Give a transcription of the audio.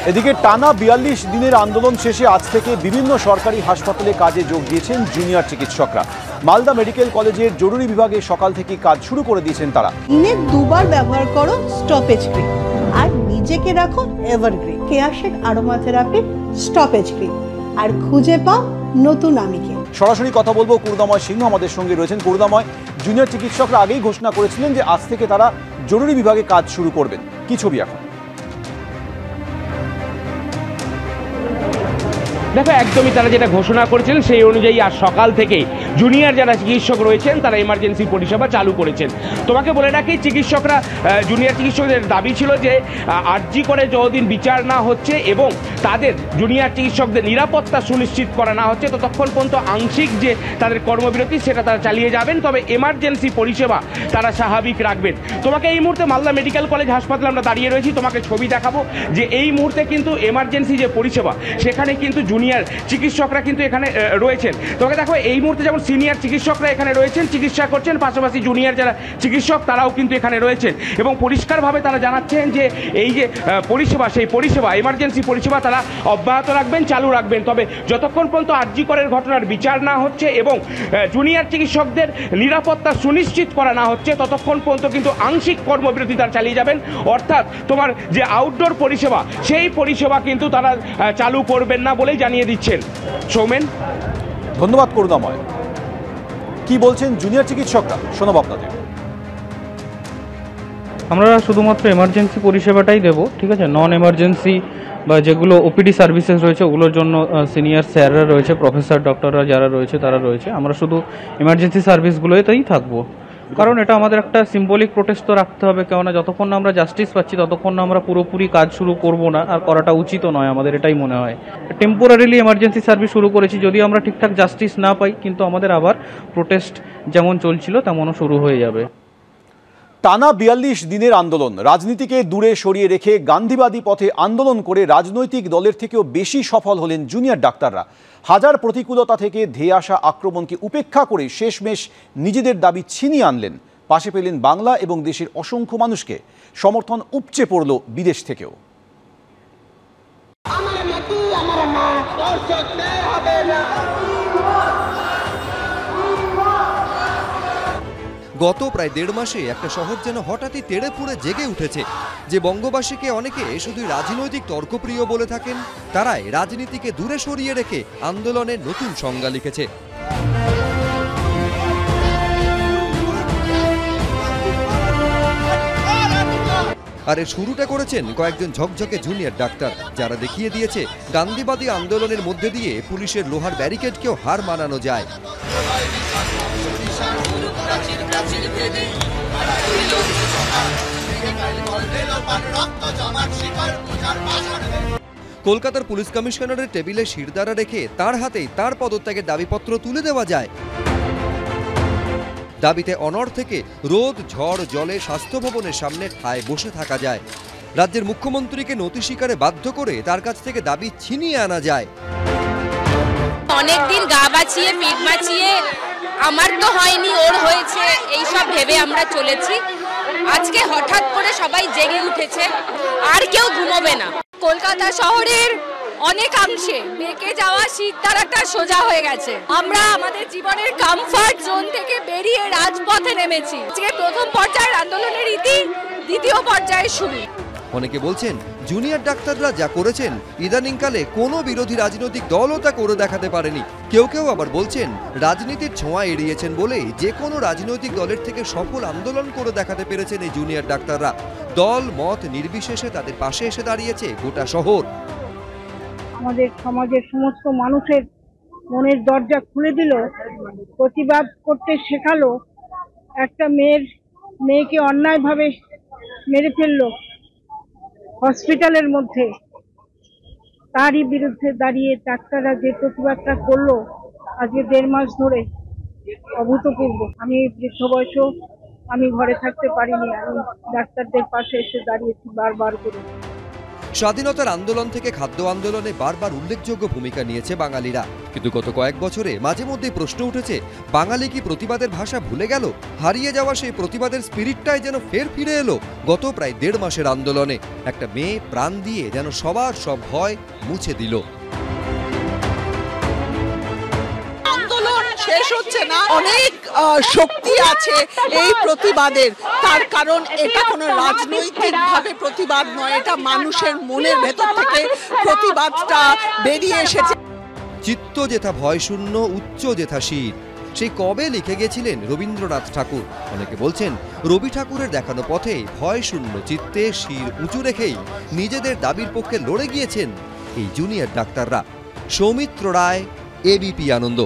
এদিকে টানা ৪২ দিনের আন্দোলন শেষে আজ থেকে বিভিন্ন সরকারি হাসপাতালে কাজে যোগ দিয়েছেন জুনিয়র চিকিৎসকরা। মালদা মেডিকেল কলেজের জরুরি বিভাগে সকাল থেকে কাজ শুরু করে দিয়েছেন তারা। দিনে দুবার ব্যবহার করো স্টপেজ ক্রিম আর নিজেকে রাখো evergreen Keya Seth aroma therapy stoppage cream আর খুঁজে পাও নতুন আমিকে। সরাসরি কথা বলবো করুণাময় সিংহ আমাদের সঙ্গে রয়েছেন। করুণাময়, জুনিয়র চিকিৎসকরা আগেই ঘোষণা করেছিলেন যে আজ থেকে তারা জরুরি বিভাগে কাজ শুরু করবেন, কি ছবি এখন? দেখো, একদমই তারা যেটা ঘোষণা করেছিলেন সেই অনুযায়ী আজ সকাল থেকেই জুনিয়র যারা চিকিৎসক রয়েছেন তারা এমার্জেন্সি পরিষেবা চালু করেছেন। তোমাকে বলে রাখি, চিকিৎসকরা জুনিয়র চিকিৎসকদের দাবি ছিল যে আরজি করে যতদিন বিচার না হচ্ছে এবং তাদের জুনিয়র চিকিৎসকদের নিরাপত্তা সুনিশ্চিত করা না হচ্ছে ততক্ষণ পর্যন্ত আংশিক যে তাদের কর্মবিরতি সেটা তারা চালিয়ে যাবেন, তবে এমার্জেন্সি পরিষেবা তারা স্বাভাবিক রাখবেন। তোমাকে এই মুহূর্তে মালদা মেডিকেল কলেজ হাসপাতালে আমরা দাঁড়িয়ে রয়েছি, তোমাকে ছবি দেখাবো যে এই মুহূর্তে কিন্তু এমার্জেন্সি যে পরিষেবা সেখানে কিন্তু জুনিয়র চিকিৎসকরা কিন্তু এখানে রয়েছেন। তোমাকে দেখো, এই মুহূর্তে যেমন সিনিয়র চিকিৎসকরা এখানে রয়েছেন, চিকিৎসা করছেন, পাশাপাশি জুনিয়র যারা চিকিৎসক তারাও কিন্তু এখানে রয়েছেন এবং পরিষ্কারভাবে তারা জানাচ্ছেন যে এই যে পরিষেবা সেই পরিষেবা এমার্জেন্সি পরিষেবা তারা অব্যাহত রাখবেন, চালু রাখবেন, তবে যতক্ষণ পর্যন্ত আরজি করের ঘটনার বিচার না হচ্ছে এবং জুনিয়র চিকিৎসকদের নিরাপত্তা সুনিশ্চিত করা না হচ্ছে ততক্ষণ পর্যন্ত কিন্তু আংশিক কর্মবিরতি তারা চালিয়ে যাবেন। অর্থাৎ তোমার যে আউটডোর পরিষেবা সেই পরিষেবা কিন্তু তারা চালু করবেন না বলেই জানিয়ে দিচ্ছেন। সৌমেন, ধন্যবাদ করুণাময়। কি বলছেন জুনিয়র চিকিৎসকরা, শোনাবো আপনাদের। আমরা শুধুমাত্র এমার্জেন্সি পরিষেবাটাই দেব, ঠিক আছে। নন এমার্জেন্সি বা যেগুলো ওপিডি সার্ভিসেস রয়েছে ওগুলোর জন্য সিনিয়র স্যাররা রয়েছে, প্রফেসর ডক্টররা যারা রয়েছে তারা রয়েছে। আমরা শুধু এমার্জেন্সি সার্ভিসগুলোতেই থাকবো, কারণ এটা আমাদের একটা সিম্বলিক প্রোটেস্ট তো রাখতে হবে, কেননা যতক্ষণ না আমরা জাস্টিস পাচ্ছি ততক্ষণ না আমরা পুরোপুরি কাজ শুরু করব না, আর করাটা উচিতও নয় আমাদের, এটাই মনে হয়। টেম্পোরারিলি এমার্জেন্সি সার্ভিস শুরু করেছি, যদি আমরা ঠিকঠাক জাস্টিস না পাই কিন্তু আমাদের আবার প্রোটেস্ট যেমন চলছিল তেমনও শুরু হয়ে যাবে। টানা ৪২ দিনের আন্দোলন, রাজনীতিকে দূরে সরিয়ে রেখে গান্ধীবাদী পথে আন্দোলন করে রাজনৈতিক দলের থেকেও বেশি সফল হলেন জুনিয়র ডাক্তাররা। হাজার প্রতিকূলতা থেকে ধেয়ে আসা আক্রমণকে উপেক্ষা করে শেষমেশ নিজেদের দাবি ছিনিয়ে আনলেন। পাশে পেলেন বাংলা এবং দেশের অসংখ্য মানুষকে। সমর্থন উপচে পড়ল বিদেশ থেকেও। গত প্রায় ১.৫ মাসে একটা শহর যেন হঠাৎই তেড়ে ফুঁড়ে জেগে উঠেছে। যে বঙ্গবাসীকে অনেকে শুধু রাজনৈতিক তর্কপ্রিয় বলে থাকেন, তারাই রাজনীতিকে দূরে সরিয়ে রেখে আন্দোলনের নতুন সংজ্ঞা লিখেছে। আর এর শুরুটা করেছেন কয়েকজন ঝকঝকে জুনিয়র ডাক্তার, যারা দেখিয়ে দিয়েছে গান্ধীবাদী আন্দোলনের মধ্যে দিয়ে পুলিশের লোহার ব্যারিকেডকেও হার মানানো যায়। কলকাতার পুলিশ কমিশনারের টেবিলে শিরদাঁড়া রেখে তার হাতেই তার পদত্যাগের দাবিপত্র তুলে দেওয়া যায়। দাবিতে অনড় থেকে রোদ ঝড় জলে স্বাস্থ্য ভবনের সামনে ঠায় বসে থাকা যায়। রাজ্যের মুখ্যমন্ত্রীকে নথি স্বীকারে বাধ্য করে তার কাছ থেকে দাবি ছিনিয়ে আনা যায়। অনেকদিন গা বাঁচিয়ে পিঠ বাঁচিয়ে আমার তো হয়নি, ওর হয়েছে, এইসব ভেবে আমরা চলেছি। আজকে হঠাৎ করে সবাই জেগে উঠেছে, আর কেউ ঘুমোবে না। কলকাতা শহরের অনেকাংশে বেঁকে যাওয়া সিঁড়িটা সোজা হয়ে গেছে। আমরা আমাদের জীবনের কমফর্ট জোন থেকে বেরিয়ে রাজপথে নেমেছি। আজকে প্রথম পর্যায়ের আন্দোলনের ইতি, দ্বিতীয় পর্যায়ে শুরু। অনেকে বলছেন জুনিয়র ডাক্তাররা যা করেছেন ইদানিংকালে কোনো বিরোধী রাজনৈতিক দলও তা করে দেখাতে পারেনি। কেউ কেউ আবার বলছেন রাজনীতির ছোঁয়া এড়িয়েছেন বলেই যে কোনো রাজনৈতিক দলের থেকে সফল আন্দোলন করে দেখাতে পেরেছেন এই জুনিয়র ডাক্তাররা। দল মত নির্বিশেষে তাদের পাশে এসে দাঁড়িয়েছে গোটা শহর। আমাদের সমাজের সমস্ত মানুষের মনের দরজা খুলে দিল, প্রতিবাদ করতে শেখালো। একটা মেয়েকে অন্যায়ভাবে মেরে ফেললো হসপিটালের মধ্যে, তারই বিরুদ্ধে দাঁড়িয়ে ডাক্তাররা যে প্রতিবাদটা করলো আজকে 1.5 মাস ধরে, অভূতপূর্ব। আমি বৃদ্ধ বয়সেও আমি ঘরে থাকতে পারিনি, আমি ডাক্তারদের পাশে এসে দাঁড়িয়েছি বারবার করে। স্বাধীনতার আন্দোলন থেকে খাদ্য আন্দোলনে বারবার উল্লেখযোগ্য ভূমিকা নিয়েছে বাঙালিরা, কিন্তু গত কয়েক বছরে মাঝে মধ্যে প্রশ্ন উঠেছে, বাঙালি কি প্রতিবাদের ভাষা ভুলে গেল? হারিয়ে যাওয়া সেই প্রতিবাদের স্পিরিটটাই যেন ফের ফিরে এলো গত প্রায় 1.5 মাসের আন্দোলনে। একটা মেয়ে প্রাণ দিয়ে যেন সবার সব ভয় মুছে দিল। আন্দোলন শেষ হচ্ছে না, অনেক শক্তি আছে এই প্রতিবাদের। তার কারণ এটা কোনো রাজনৈতিকভাবে প্রতিবাদ নয়, এটা মানুষের মনের ভেতর থেকে প্রতিবাদটা বেরিয়ে এসেছে। চিত্ত যেথা ভয় শূন্য, উচ্চ যেথা শির, সেই কবে লিখে গেছিলেন রবীন্দ্রনাথ ঠাকুর। অনেকে বলছেন রবি ঠাকুরের দেখানো পথে ভয় শূন্য চিত্তে শির উঁচু রেখেই নিজেদের দাবির পক্ষে লড়ে গিয়েছেন এই জুনিয়র ডাক্তাররা। সৌমিত্র রায়, এবিপি আনন্দ।